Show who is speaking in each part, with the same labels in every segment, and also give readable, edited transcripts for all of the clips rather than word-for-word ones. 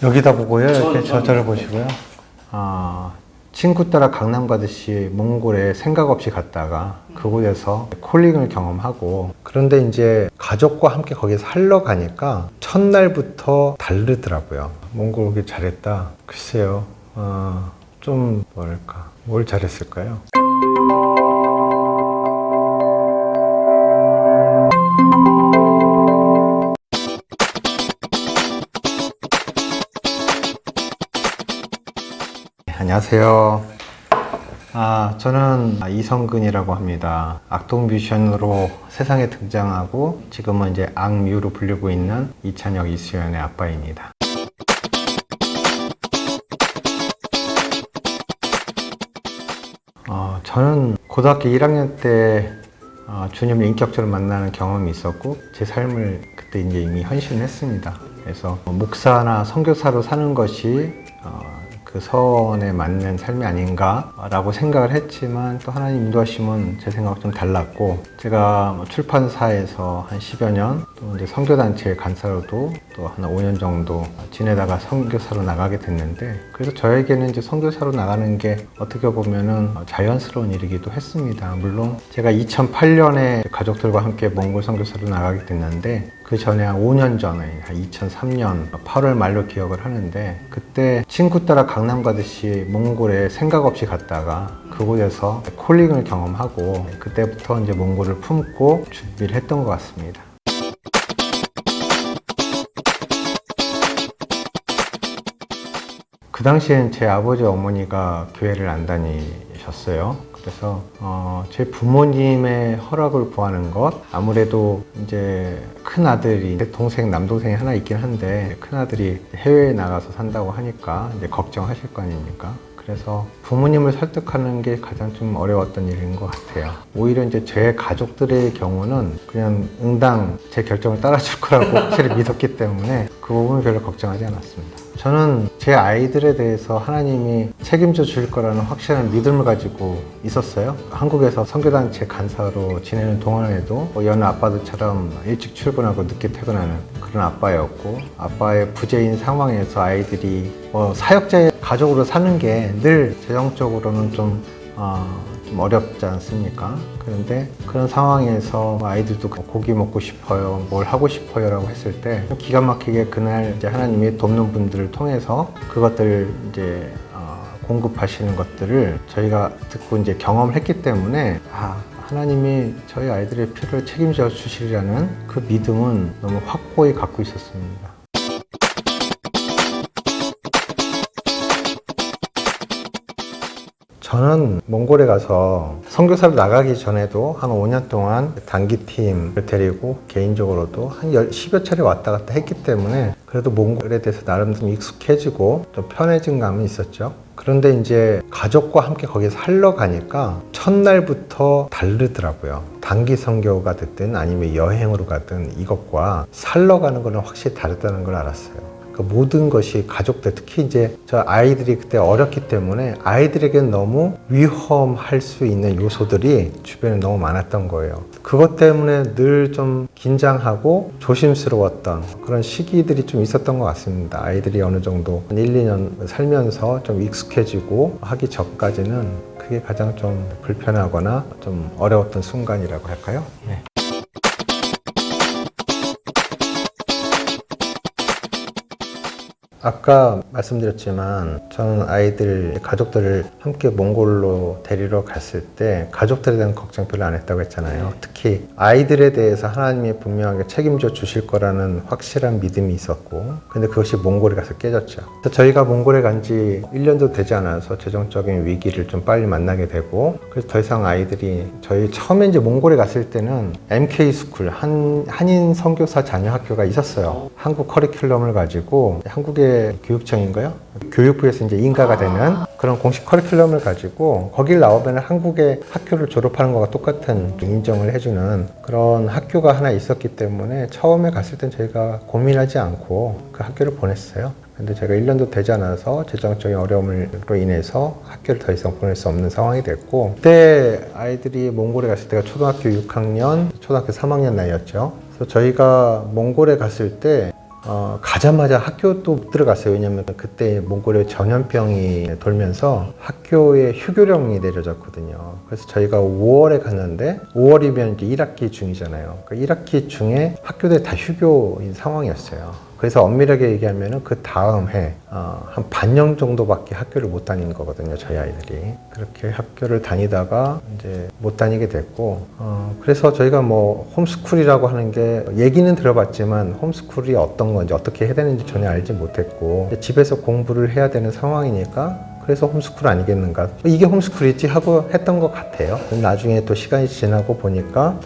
Speaker 1: 여기다 보고요. 이렇게 저를 보시고요. 친구 따라 강남 가듯이 몽골에 생각 없이 갔다가 그곳에서 콜링을 경험하고, 그런데 이제 가족과 함께 거기에 살러 가니까 첫날부터 다르더라고요. 몽골 오길 잘했다. 글쎄요. 좀 뭐랄까, 뭘 잘했을까요? 안녕하세요. 저는 이성근이라고 합니다. 악동 뮤지션으로 세상에 등장하고 지금은 이제 악뮤로 불리고 있는 이찬혁, 이수연의 아빠입니다. 저는 고등학교 1학년 때 주님을 인격적으로 만나는 경험이 있었고, 제 삶을 그때 이제 이미 헌신을 했습니다. 그래서 목사나 선교사로 사는 것이 그 서원에 맞는 삶이 아닌가 라고 생각을 했지만, 또 하나님 인도하심은 제 생각과 좀 달랐고, 제가 출판사에서 한 10여 년, 또 이제 선교단체 간사로도 또 한 5년 정도 지내다가 선교사로 나가게 됐는데, 그래서 저에게는 이제 선교사로 나가는 게 어떻게 보면은 자연스러운 일이기도 했습니다. 물론 제가 2008년에 가족들과 함께 몽골 선교사로 나가게 됐는데, 그 전에 한 5년 전에, 한 2003년 8월 말로 기억을 하는데, 그때 친구 따라 강남 가듯이 몽골에 생각 없이 갔다가 그곳에서 콜링을 경험하고, 그때부터 이제 몽골을 품고 준비를 했던 것 같습니다. 그 당시엔 제 아버지 어머니가 교회를 안 다니셨어요. 그래서 제 부모님의 허락을 구하는 것, 아무래도 이제 큰 아들이, 동생, 남동생이 하나 있긴 한데 큰 아들이 해외에 나가서 산다고 하니까 이제 걱정하실 거 아닙니까? 그래서 부모님을 설득하는 게 가장 좀 어려웠던 일인 것 같아요. 오히려 이제 제 가족들의 경우는 그냥 응당 제 결정을 따라줄 거라고 확실히 믿었기 때문에 그 부분은 별로 걱정하지 않았습니다. 저는 제 아이들에 대해서 하나님이 책임져 줄 거라는 확실한 믿음을 가지고 있었어요. 한국에서 선교단체 간사로 지내는 동안에도 여느 아빠들처럼 일찍 출근하고 늦게 퇴근하는 그런 아빠였고, 아빠의 부재인 상황에서 아이들이 사역자의 가족으로 사는 게 늘 재정적으로는 좀 어렵지 않습니까? 그런데 그런 상황에서 아이들도 고기 먹고 싶어요, 뭘 하고 싶어요 라고 했을 때 기가 막히게 그날 이제 하나님이 돕는 분들을 통해서 그것들을 이제 공급하시는 것들을 저희가 듣고 이제 경험을 했기 때문에 하나님이 저희 아이들의 필요를 책임져 주시리라는 그 믿음은 너무 확고히 갖고 있었습니다. 저는 몽골에 가서 선교사로 나가기 전에도 한 5년 동안 단기팀을 데리고 개인적으로도 한 10여 차례 왔다 갔다 했기 때문에 그래도 몽골에 대해서 나름 좀 익숙해지고 좀 편해진 감은 있었죠. 그런데 이제 가족과 함께 거기에 살러 가니까 첫날부터 다르더라고요. 단기 선교가 됐든 아니면 여행으로 가든 이것과 살러 가는 거는 확실히 다르다는 걸 알았어요. 그 모든 것이 가족들, 특히 이제 저 아이들이 그때 어렸기 때문에 아이들에게는 너무 위험할 수 있는 요소들이 주변에 너무 많았던 거예요. 그것 때문에 늘 좀 긴장하고 조심스러웠던 그런 시기들이 좀 있었던 것 같습니다. 아이들이 어느 정도 1, 2년 살면서 좀 익숙해지고 하기 전까지는 그게 가장 좀 불편하거나 좀 어려웠던 순간이라고 할까요? 네. 아까 말씀드렸지만 저는 가족들을 함께 몽골로 데리러 갔을 때 가족들에 대한 걱정 별로 안 했다고 했잖아요. 특히 아이들에 대해서 하나님이 분명하게 책임져 주실 거라는 확실한 믿음이 있었고, 근데 그것이 몽골에 가서 깨졌죠. 그래서 저희가 몽골에 간 지 1년도 되지 않아서 재정적인 위기를 좀 빨리 만나게 되고, 그래서 더 이상 아이들이, 저희 처음에 이제 몽골에 갔을 때는 MK 스쿨, 한인 선교사 자녀 학교가 있었어요. 한국 커리큘럼을 가지고 한국의 교육청인가요? 교육부에서 이제 인가가 되는 그런 공식 커리큘럼을 가지고 거길 나오면 한국의 학교를 졸업하는 것과 똑같은 인정을 해주는 그런 학교가 하나 있었기 때문에 처음에 갔을 땐 저희가 고민하지 않고 그 학교를 보냈어요. 근데 제가 1년도 되지 않아서 재정적인 어려움으로 인해서 학교를 더 이상 보낼 수 없는 상황이 됐고, 그때 아이들이 몽골에 갔을 때가 초등학교 6학년, 초등학교 3학년 나이였죠. 그래서 저희가 몽골에 갔을 때 가자마자 학교도 못 들어갔어요. 왜냐면 그때 몽골에 전염병이 돌면서 학교에 휴교령이 내려졌거든요. 그래서 저희가 5월에 갔는데 5월이면 이제 1학기 중이잖아요. 그러니까 1학기 중에 학교들 다 휴교인 상황이었어요. 그래서 엄밀하게 얘기하면 그 다음 해, 한 반년 정도밖에 학교를 못 다닌 거거든요, 저희 아이들이. 그렇게 학교를 다니다가 이제 못 다니게 됐고, 그래서 저희가 뭐 홈스쿨이라고 하는 게 얘기는 들어봤지만 홈스쿨이 어떤 건지 어떻게 해야 되는지 전혀 알지 못했고, 집에서 공부를 해야 되는 상황이니까 그래서 홈스쿨 아니겠는가, 이게 홈스쿨이지 하고 했던 것 같아요. 나중에 또 시간이 지나고 보니까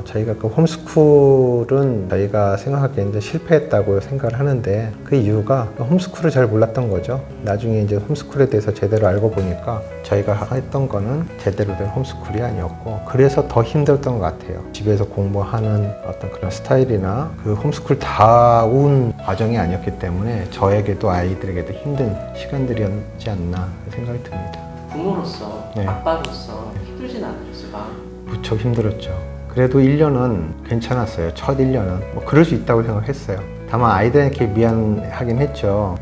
Speaker 1: 저희가 그 홈스쿨은 저희가 생각하기에 이제 실패했다고 생각을 하는데, 그 이유가 홈스쿨을 잘 몰랐던 거죠. 나중에 이제 홈스쿨에 대해서 제대로 알고 보니까 저희가 했던 거는 제대로 된 홈스쿨이 아니었고, 그래서 더 힘들었던 것 같아요. 집에서 공부하는 어떤 그런 스타일이나 그 홈스쿨 다운 과정이 아니었기 때문에 저에게도 아이들에게도 힘든 시간들이었지 않나 생각이 듭니다.
Speaker 2: 부모로서,
Speaker 1: 네.
Speaker 2: 아빠로서 힘들진 않으셨어요? 마음?
Speaker 1: 무척 힘들었죠. 그래도 1년은 괜찮았어요. 첫 1년은. 뭐 그럴 수 있다고 생각했어요. 다만 아이들에게 미안하긴 했죠.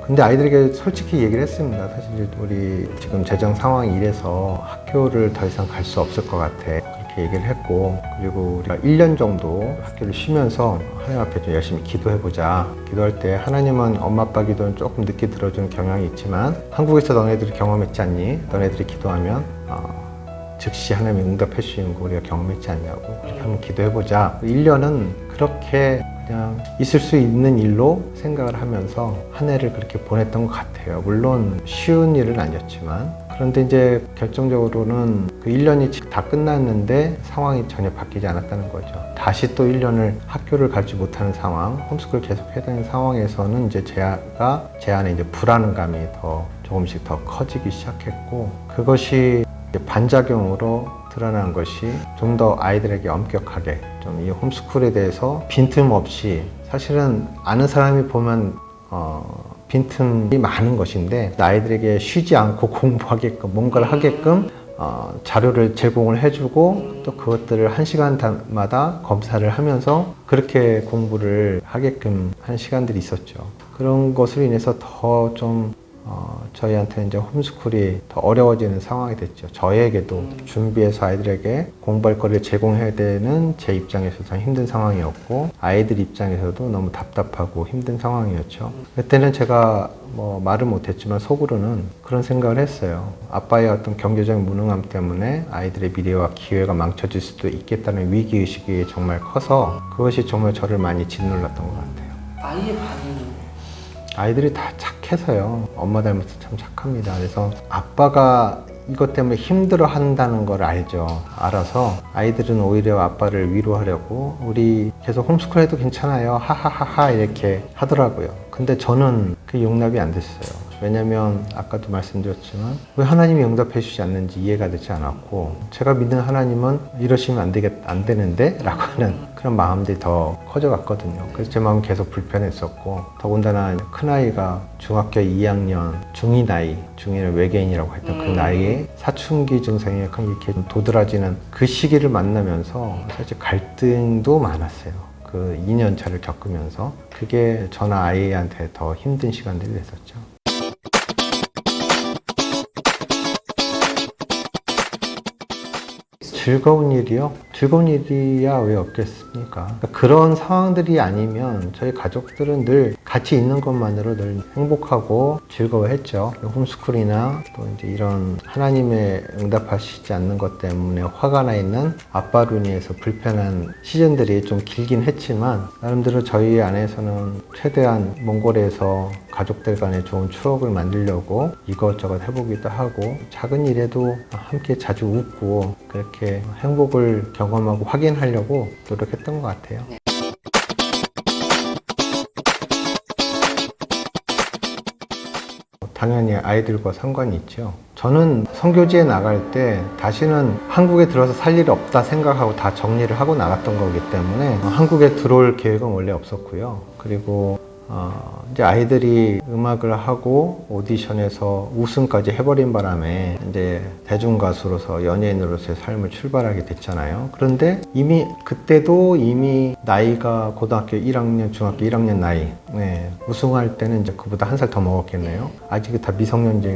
Speaker 1: 근데 아이들에게 솔직히 얘기를 했습니다. 사실 우리 지금 재정 상황이 이래서 학교를 더 이상 갈 수 없을 것 같아. 그렇게 얘기를 했고, 그리고 우리가 1년 정도 학교를 쉬면서 하나님 앞에 좀 열심히 기도해보자. 기도할 때 하나님은 엄마 아빠 기도는 조금 늦게 들어주는 경향이 있지만, 한국에서 너네들이 경험했지 않니? 너네들이 기도하면 즉시 하나님이 응답해 주시는 거 우리가 경험했지 않냐고, 그렇게 한번 기도해보자. 1년은 그렇게 그냥 있을 수 있는 일로 생각을 하면서 한 해를 그렇게 보냈던 것 같아요. 물론 쉬운 일은 아니었지만, 그런데 이제 결정적으로는 그 1년이 다 끝났는데 상황이 전혀 바뀌지 않았다는 거죠. 다시 또 1년을 학교를 가지 못하는 상황, 홈스쿨 계속 해야 되는 상황에서는 이제 제 안에 이제 불안감이 더 조금씩 더 커지기 시작했고, 그것이 반작용으로 드러난 것이 좀 더 아이들에게 엄격하게 좀 이 홈스쿨에 대해서 빈틈없이, 사실은 아는 사람이 보면 빈틈이 많은 것인데, 아이들에게 쉬지 않고 공부하게끔 뭔가를 하게끔 자료를 제공을 해주고, 또 그것들을 1시간마다 검사를 하면서 그렇게 공부를 하게끔 한 시간들이 있었죠. 그런 것으로 인해서 더 좀 저희한테는 이제 홈스쿨이 더 어려워지는 상황이 됐죠. 저에게도 준비해서 아이들에게 공부할 거리를 제공해야 되는 제 입장에서도 힘든 상황이었고, 아이들 입장에서도 너무 답답하고 힘든 상황이었죠. 그때는 제가 뭐 말은 못했지만 속으로는 그런 생각을 했어요. 아빠의 어떤 경제적인 무능함 때문에 아이들의 미래와 기회가 망쳐질 수도 있겠다는 위기의식이 정말 커서 그것이 정말 저를 많이 짓눌렀던 것 같아요.
Speaker 2: 아이의 반응이?
Speaker 1: 아이들이 다 착해서요. 엄마 닮아서 참 착합니다. 그래서 아빠가 이것 때문에 힘들어 한다는 걸 알죠. 알아서 아이들은 오히려 아빠를 위로하려고 우리 계속 홈스쿨 해도 괜찮아요. 하하하하 이렇게 하더라고요. 근데 저는 그 용납이 안 됐어요. 왜냐면 아까도 말씀드렸지만 왜 하나님이 응답해 주지 않는지 이해가 되지 않았고, 제가 믿는 하나님은 이러시면 안 되는데 라고 하는 그런 마음들이 더 커져갔거든요. 그래서 제 마음은 계속 불편했었고, 더군다나 큰아이가 중학교 2학년 중2 나이, 중2는 외계인이라고 했던 그 나이에 사춘기 증상이 약간 이렇게 도드라지는 그 시기를 만나면서 사실 갈등도 많았어요. 그 2년 차를 겪으면서 그게 저나 아이한테 더 힘든 시간들이 됐었죠. 즐거운 일이요? 즐거운 일이야 왜 없겠습니까? 그러니까 그런 상황들이 아니면 저희 가족들은 늘 같이 있는 것만으로 늘 행복하고 즐거워했죠. 홈스쿨이나 또 이제 이런 하나님의 응답하시지 않는 것 때문에 화가 나 있는 아빠로 인해서 불편한 시즌들이 좀 길긴 했지만, 나름대로 저희 안에서는 최대한 몽골에서 가족들 간에 좋은 추억을 만들려고 이것저것 해보기도 하고, 작은 일에도 함께 자주 웃고 그렇게 행복을 경험하고 확인하려고 노력했던 것 같아요. 당연히 아이들과 상관이 있죠. 저는 선교지에 나갈 때 다시는 한국에 들어서 살 일이 없다 생각하고 다 정리를 하고 나갔던 거기 때문에 한국에 들어올 계획은 원래 없었고요. 그리고 이제 아이들이 음악을 하고 오디션에서 우승까지 해버린 바람에 이제 대중가수로서 연예인으로서의 삶을 출발하게 됐잖아요. 그런데 그때도 이미 나이가 고등학교 1학년, 중학교 1학년 나이, 우승할 때는 이제 그보다 한 살 더 먹었겠네요. 아직 다 미성년자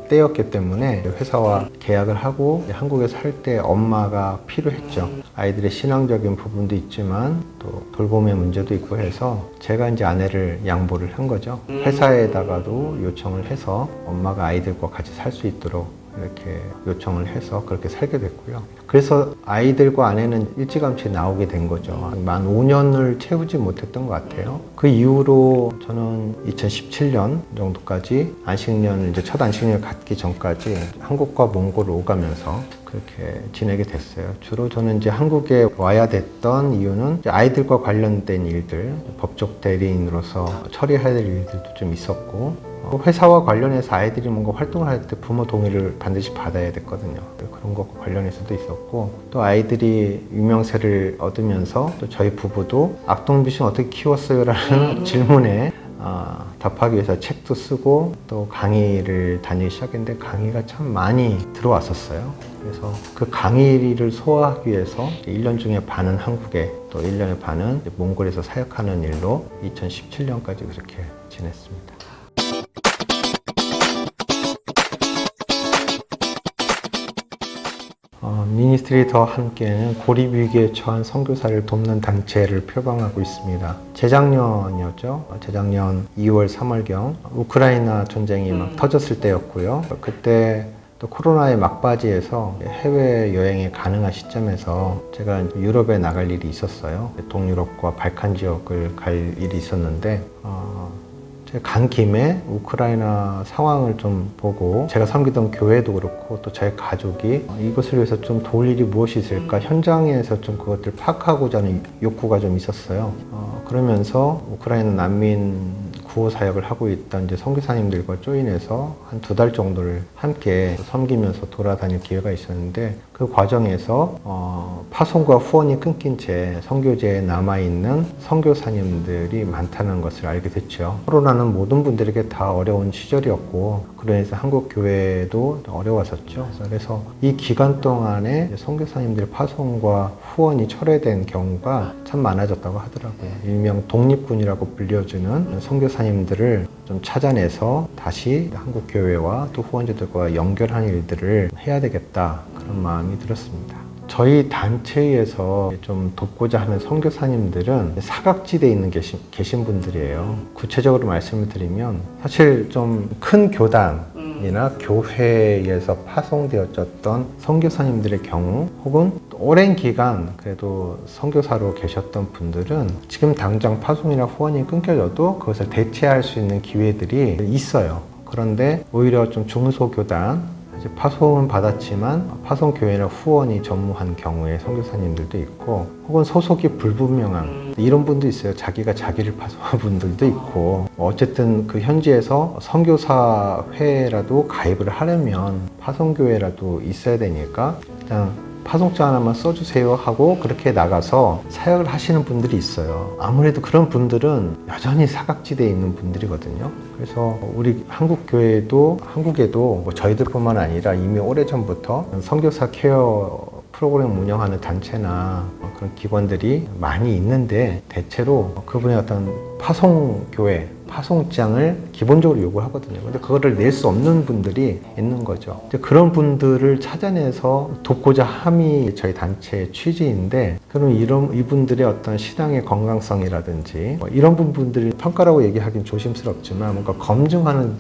Speaker 1: 때였기 때문에 회사와 계약을 하고 한국에 살 때 엄마가 필요했죠. 아이들의 신앙적인 부분도 있지만 또 돌봄의 문제도 있고 해서 제가 이제 아내를 양보를 한 거죠. 회사에다가도 요청을 해서 엄마가 아이들과 같이 살 수 있도록 이렇게 요청을 해서 그렇게 살게 됐고요. 그래서 아이들과 아내는 일찌감치 나오게 된 거죠. 만 5년을 채우지 못했던 것 같아요. 그 이후로 저는 2017년 정도까지 안식년을 이제 첫 안식년을 갖기 전까지 한국과 몽골을 오가면서 그렇게 지내게 됐어요. 주로 저는 이제 한국에 와야 됐던 이유는 이제 아이들과 관련된 일들, 법적 대리인으로서 처리해야 될 일들도 좀 있었고, 회사와 관련해서 아이들이 뭔가 활동을 할 때 부모 동의를 반드시 받아야 됐거든요. 그런 것과 관련해서도 있었고, 또 아이들이 유명세를 얻으면서 또 저희 부부도 악동빛은 어떻게 키웠어요? 라는 질문에 답하기 위해서 책도 쓰고 또 강의를 다니기 시작했는데 강의가 참 많이 들어왔었어요. 그래서 그 강의를 소화하기 위해서 1년 중에 반은 한국에 또 1년의 반은 몽골에서 사역하는 일로 2017년까지 그렇게 지냈습니다. 미니스트리 더 함께는 고립 위기에 처한 선교사를 돕는 단체를 표방하고 있습니다. 재작년이었죠. 재작년 2월, 3월경 우크라이나 전쟁이 막 터졌을 때였고요. 그때 또 코로나의 막바지에서 해외 여행이 가능한 시점에서 제가 유럽에 나갈 일이 있었어요. 동유럽과 발칸 지역을 갈 일이 있었는데 제가 간 김에 우크라이나 상황을 좀 보고 제가 섬기던 교회도 그렇고 또 저희 가족이 이것을 위해서 좀 도울 일이 무엇이 있을까 현장에서 좀 그것들 파악하고자 하는 욕구가 좀 있었어요. 그러면서 우크라이나 난민 구호 사역을 하고 있던 이제 선교사님들과 조인해서 한 2달 정도를 함께 섬기면서 돌아다닐 기회가 있었는데 그 과정에서 파송과 후원이 끊긴 채 선교제에 남아있는 선교사님들이 많다는 것을 알게 됐죠. 코로나는 모든 분들에게 다 어려운 시절이었고 그래서 한국 교회도 어려웠었죠. 그래서 이 기간 동안에 선교사님들 파송과 후원이 철회된 경우가 참 많아졌다고 하더라고요. 일명 독립군이라고 불려주는 선교사님들을 좀 찾아내서 다시 한국 교회와 또 후원자들과 연결하는 일들을 해야 되겠다 그런 마음이 들었습니다. 저희 단체에서 좀 돕고자 하는 선교사님들은 사각지대에 있는 계신 분들이에요. 구체적으로 말씀을 드리면 사실 좀 큰 교단이나 교회에서 파송되어졌던 선교사님들의 경우 혹은 오랜 기간 그래도 선교사로 계셨던 분들은 지금 당장 파송이나 후원이 끊겨져도 그것을 대체할 수 있는 기회들이 있어요. 그런데 오히려 좀 중소교단 파송은 받았지만 파송교회나 후원이 전무한 경우에 선교사님들도 있고 혹은 소속이 불분명한 이런 분도 있어요. 자기가 자기를 파송한 분들도 있고 어쨌든 그 현지에서 선교사회라도 가입을 하려면 파송교회라도 있어야 되니까 그냥 파송장 하나만 써주세요 하고 그렇게 나가서 사역을 하시는 분들이 있어요. 아무래도 그런 분들은 여전히 사각지대에 있는 분들이거든요. 그래서 우리 한국교회도 한국에도 뭐 저희들뿐만 아니라 이미 오래전부터 선교사 케어 프로그램 운영하는 단체나 그런 기관들이 많이 있는데 대체로 그분의 어떤 파송교회 파송장을 기본적으로 요구하거든요. 근데 그거를 낼 수 없는 분들이 있는 거죠. 이제 그런 분들을 찾아내서 돕고자 함이 저희 단체의 취지인데, 그럼 이분들의 어떤 신앙의 건강성이라든지 이런 부분들이 평가라고 얘기하기는 조심스럽지만 뭔가 검증하는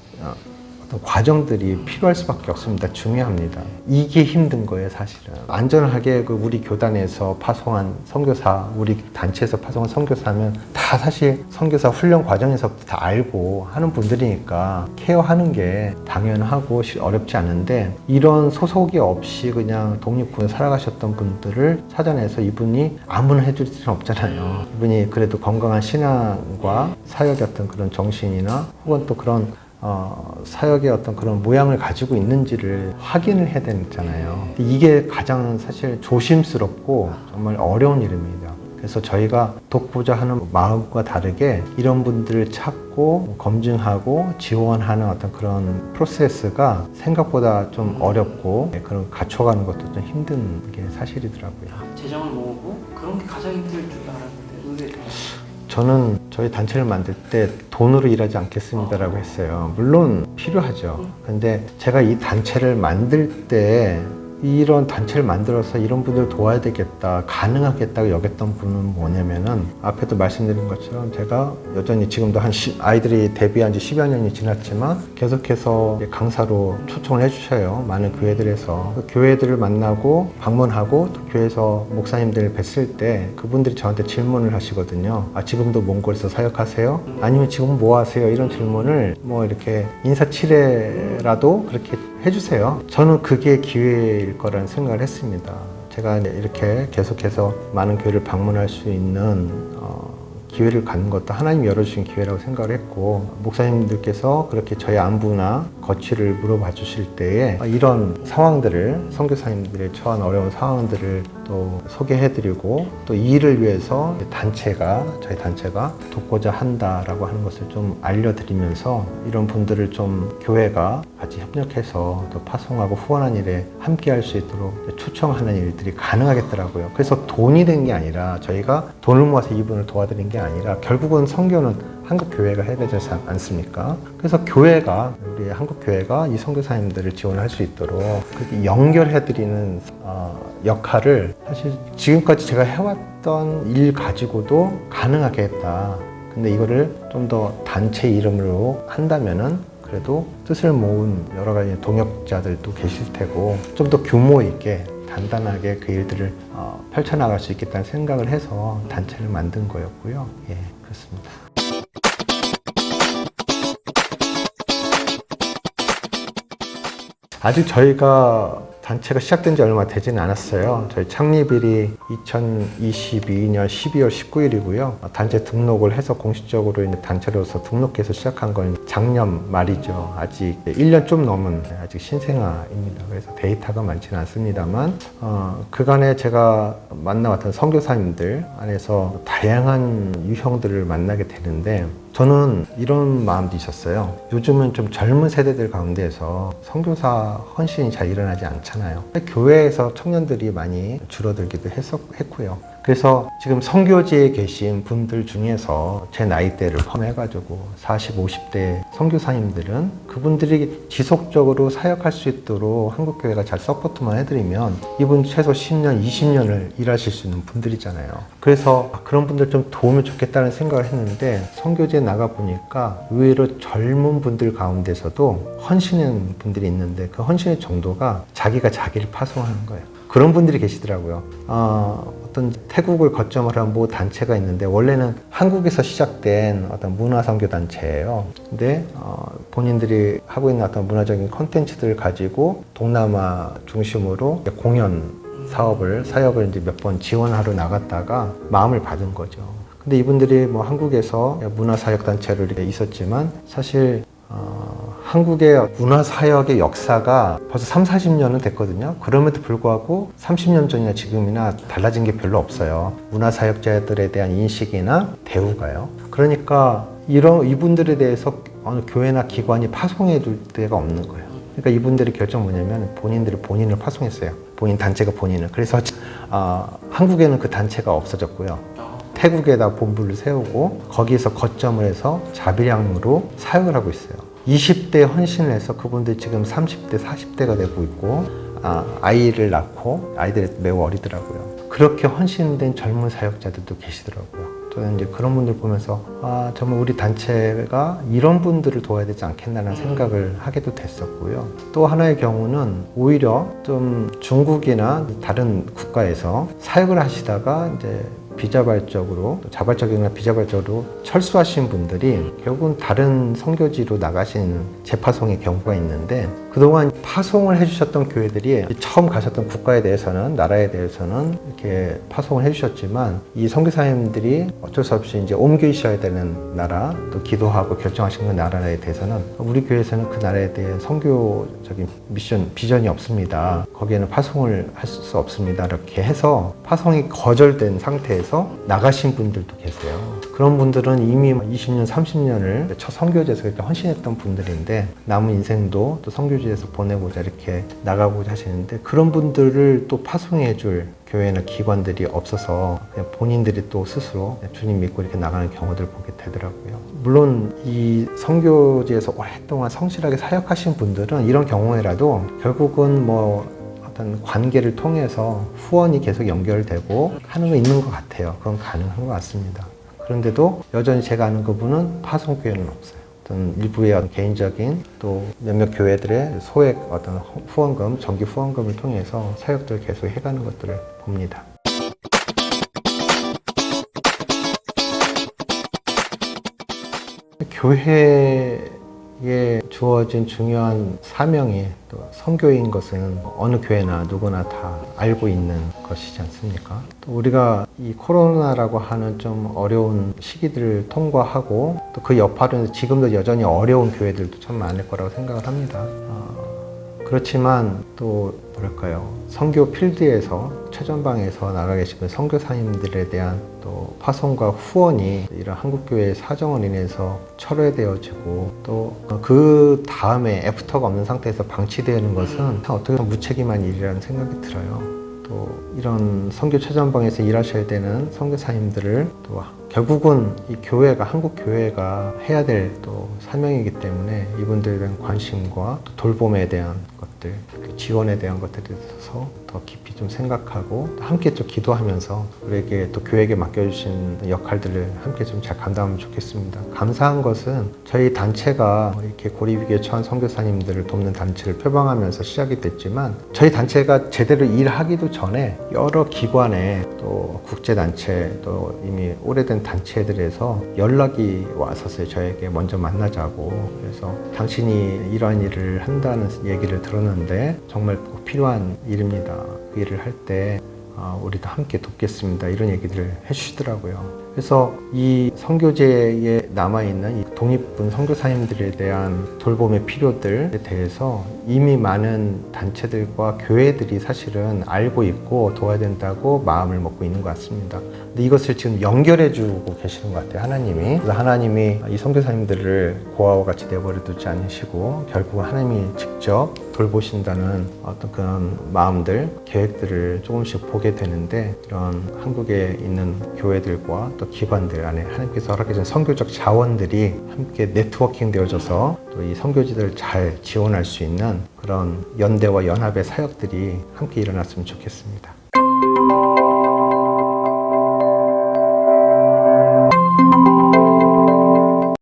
Speaker 1: 어떤 과정들이 필요할 수밖에 없습니다. 중요합니다. 이게 힘든 거예요, 사실은. 안전하게 우리 교단에서 파송한 선교사, 우리 단체에서 파송한 선교사면 다 사실 선교사 훈련 과정에서부터 다 알고 하는 분들이니까 케어하는 게 당연하고 어렵지 않은데, 이런 소속이 없이 그냥 독립군에 살아가셨던 분들을 찾아내서 이분이 아무나 해줄 수는 없잖아요. 이분이 그래도 건강한 신앙과 사역의 어떤 그런 정신이나 혹은 또 그런 사역의 어떤 그런 모양을 가지고 있는지를 확인을 해야 되잖아요. 이게 가장 사실 조심스럽고 정말 어려운 일입니다. 그래서 저희가 돕고자 하는 마음과 다르게 이런 분들을 찾고 검증하고 지원하는 어떤 그런 프로세스가 생각보다 좀 어렵고 그런 갖춰가는 것도 좀 힘든 게 사실이더라고요.
Speaker 2: 재정을 모으고 그런 게 가장 힘들 줄 알았는데 의외로.
Speaker 1: 저는 저희 단체를 만들 때 돈으로 일하지 않겠습니다라고 했어요. 물론 필요하죠. 근데 제가 이 단체를 만들 때 이런 단체를 만들어서 이런 분들 도와야 되겠다, 가능하겠다고 여겼던 분은 뭐냐면은 앞에도 말씀드린 것처럼 제가 여전히 지금도 아이들이 데뷔한 지 10여 년이 지났지만 계속해서 강사로 초청을 해주셔요. 많은 교회들에서. 그 교회들을 만나고 방문하고 또 교회에서 목사님들을 뵀을 때 그분들이 저한테 질문을 하시거든요. 아, 지금도 몽골에서 사역하세요? 아니면 지금 뭐 하세요? 이런 질문을 뭐 이렇게 인사치레라도 그렇게 해주세요. 저는 그게 기회일 거라는 생각을 했습니다. 제가 이렇게 계속해서 많은 교회를 방문할 수 있는 기회를 갖는 것도 하나님 열어주신 기회라고 생각을 했고, 목사님들께서 그렇게 저희 안부나 거취를 물어봐 주실 때에 이런 상황들을, 선교사님들의 처한 어려운 상황들을 또 소개해드리고 또 이 일을 위해서 저희 단체가 돕고자 한다라고 하는 것을 좀 알려드리면서 이런 분들을 좀 교회가 같이 협력해서 또 파송하고 후원하는 일에 함께 할 수 있도록 초청하는 일들이 가능하겠더라고요. 그래서 돈이 된 게 아니라 저희가 돈을 모아서 이분을 도와드린 게 아니라 결국은 선교는 한국 교회가 해야 되지 않습니까? 그래서 교회가, 우리 한국 교회가 이 선교사님들을 지원할 수 있도록 그렇게 연결해드리는 역할을 사실 지금까지 제가 해왔던 일 가지고도 가능하겠다. 근데 이거를 좀 더 단체 이름으로 한다면은 그래도 뜻을 모은 여러 가지 동역자들도 계실 테고 좀 더 규모 있게 단단하게 그 일들을 펼쳐나갈 수 있겠다는 생각을 해서 단체를 만든 거였고요. 예, 그렇습니다. 아직 저희가 단체가 시작된 지 얼마 되지는 않았어요. 저희 창립일이 2022년 12월 19일이고요. 단체 등록을 해서 공식적으로 이제 단체로서 등록해서 시작한 건 작년 말이죠. 아직 1년 좀 넘은 아직 신생아입니다. 그래서 데이터가 많지는 않습니다만 그간에 제가 만나왔던 선교사님들 안에서 다양한 유형들을 만나게 되는데 저는 이런 마음도 있었어요. 요즘은 좀 젊은 세대들 가운데에서 선교사 헌신이 잘 일어나지 않잖아요. 교회에서 청년들이 많이 줄어들기도 했고요. 그래서 지금 선교지에 계신 분들 중에서 제 나이대를 포함해가지고 40, 50대 선교사님들은 그분들이 지속적으로 사역할 수 있도록 한국교회가 잘 서포트만 해드리면 이분 최소 10년, 20년을 일하실 수 있는 분들이잖아요. 그래서 그런 분들 좀 도우면 좋겠다는 생각을 했는데 선교지에 나가보니까 의외로 젊은 분들 가운데서도 헌신하는 분들이 있는데 그 헌신의 정도가 자기가 자기를 파송하는 거예요. 그런 분들이 계시더라고요. 어떤 태국을 거점으로 한 모 단체가 있는데 원래는 한국에서 시작된 어떤 문화선교 단체예요. 근데 본인들이 하고 있는 어떤 문화적인 콘텐츠들을 가지고 동남아 중심으로 공연 사역을 이제 몇 번 지원하러 나갔다가 마음을 받은 거죠. 근데 이분들이 뭐 한국에서 문화사역단체로 이렇게 있었지만 사실 한국의 문화사역의 역사가 벌써 3, 40년은 됐거든요. 그럼에도 불구하고 30년 전이나 지금이나 달라진 게 별로 없어요. 문화사역자들에 대한 인식이나 대우가요. 그러니까 이분들에 대해서 어느 교회나 기관이 파송해 줄 데가 없는 거예요. 그러니까 이분들의 결정 뭐냐면 본인을 파송했어요. 본인 단체가 본인을. 그래서 한국에는 그 단체가 없어졌고요. 태국에다 본부를 세우고 거기에서 거점을 해서 자비량으로 사역을 하고 있어요. 20대 헌신을 해서 그분들 지금 30대, 40대가 되고 있고 아이를 낳고 아이들이 매우 어리더라고요. 그렇게 헌신된 젊은 사역자들도 계시더라고요. 저는 이제 그런 분들 보면서 정말 우리 단체가 이런 분들을 도와야 되지 않겠나라는 생각을 하게도 됐었고요. 또 하나의 경우는 오히려 좀 중국이나 다른 국가에서 사역을 하시다가 이제 비자발적으로, 자발적이나 비자발적으로 철수하신 분들이 결국은 다른 선교지로 나가시는 재파송의 경우가 있는데 그동안 파송을 해주셨던 교회들이 처음 가셨던 국가에 대해서는, 나라에 대해서는 이렇게 파송을 해주셨지만 이 선교사님들이 어쩔 수 없이 이제 옮겨 있어야 되는 나라, 또 기도하고 결정하신 그 나라에 대해서는 우리 교회에서는 그 나라에 대한 선교적인 비전이 없습니다. 거기에는 파송을 할 수 없습니다. 이렇게 해서 파송이 거절된 상태에서 교회에서 나가신 분들도 계세요. 그런 분들은 이미 20년, 30년을 첫 선교지에서 이렇게 헌신했던 분들인데 남은 인생도 또 선교지에서 보내고자 이렇게 나가고자 하시는데 그런 분들을 또 파송해줄 교회나 기관들이 없어서 그냥 본인들이 또 스스로 주님 믿고 이렇게 나가는 경우들 보게 되더라고요. 물론 이 선교지에서 오랫동안 성실하게 사역하신 분들은 이런 경우에라도 결국은 뭐 어떤 관계를 통해서 후원이 계속 연결되고 하는 거 있는 것 같아요. 그건 가능한 것 같습니다. 그런데도 여전히 제가 아는 그분은 파송교회는 없어요. 어떤 일부의 어떤 개인적인 또 몇몇 교회들의 소액 어떤 후원금, 정기 후원금을 통해서 사역들을 계속 해가는 것들을 봅니다. 교회에 주어진 중요한 사명이 또 선교인 것은 어느 교회나 누구나 다 알고 있는 것이지 않습니까? 또 우리가 이 코로나라고 하는 좀 어려운 시기들을 통과하고 또 그 여파로는 지금도 여전히 어려운 교회들도 참 많을 거라고 생각을 합니다. 그렇지만 또 뭐랄까요, 선교 필드에서 최전방에서 나가 계시는 선교사님들에 대한 또 파송과 후원이 이런 한국교회의 사정으로 인해서 철회되어지고 또 그 다음에 애프터가 없는 상태에서 방치되는 것은 어떻게 보면 무책임한 일이라는 생각이 들어요. 또 이런 선교 최전방에서 일하셔야 되는 선교사님들을 또 결국은 이 교회가, 한국 교회가 해야 될 또 사명이기 때문에 이분들에 대한 관심과 또 돌봄에 대한 것들, 지원에 대한 것들에 대해서 더 깊이 좀 생각하고 함께 좀 기도하면서 우리에게 또 교회에게 맡겨주신 역할들을 함께 좀 잘 감당하면 좋겠습니다. 감사한 것은 저희 단체가 이렇게 고립위기에 처한 선교사님들을 돕는 단체를 표방하면서 시작이 됐지만 저희 단체가 제대로 일하기도 전에 여러 기관에 또 국제단체 또 이미 오래된 단체들에서 연락이 왔었어요. 저에게 먼저 만나자고. 그래서 당신이 이러한 일을 한다는 얘기를 들었는데 정말 꼭 필요한 일입니다. 그 일을 할 때 우리도 함께 돕겠습니다. 이런 얘기들을 해주시더라고요. 그래서 이 선교제에 남아있는 이 독립군 선교사님들에 대한 돌봄의 필요들에 대해서 이미 많은 단체들과 교회들이 사실은 알고 있고 도와야 된다고 마음을 먹고 있는 것 같습니다. 근데 이것을 지금 연결해주고 계시는 것 같아요, 하나님이. 그래서 하나님이 이 선교사님들을 고아와 같이 내버려 두지 않으시고 결국 하나님이 직접 돌보신다는 어떤 그런 마음들, 계획들을 조금씩 보게 되는데 이런 한국에 있는 교회들과 또 기관들 안에 하나님께서 허락해 주신 선교적 자원들이 함께 네트워킹 되어져서 또 이 선교지들을 잘 지원할 수 있는 그런 연대와 연합의 사역들이 함께 일어났으면 좋겠습니다.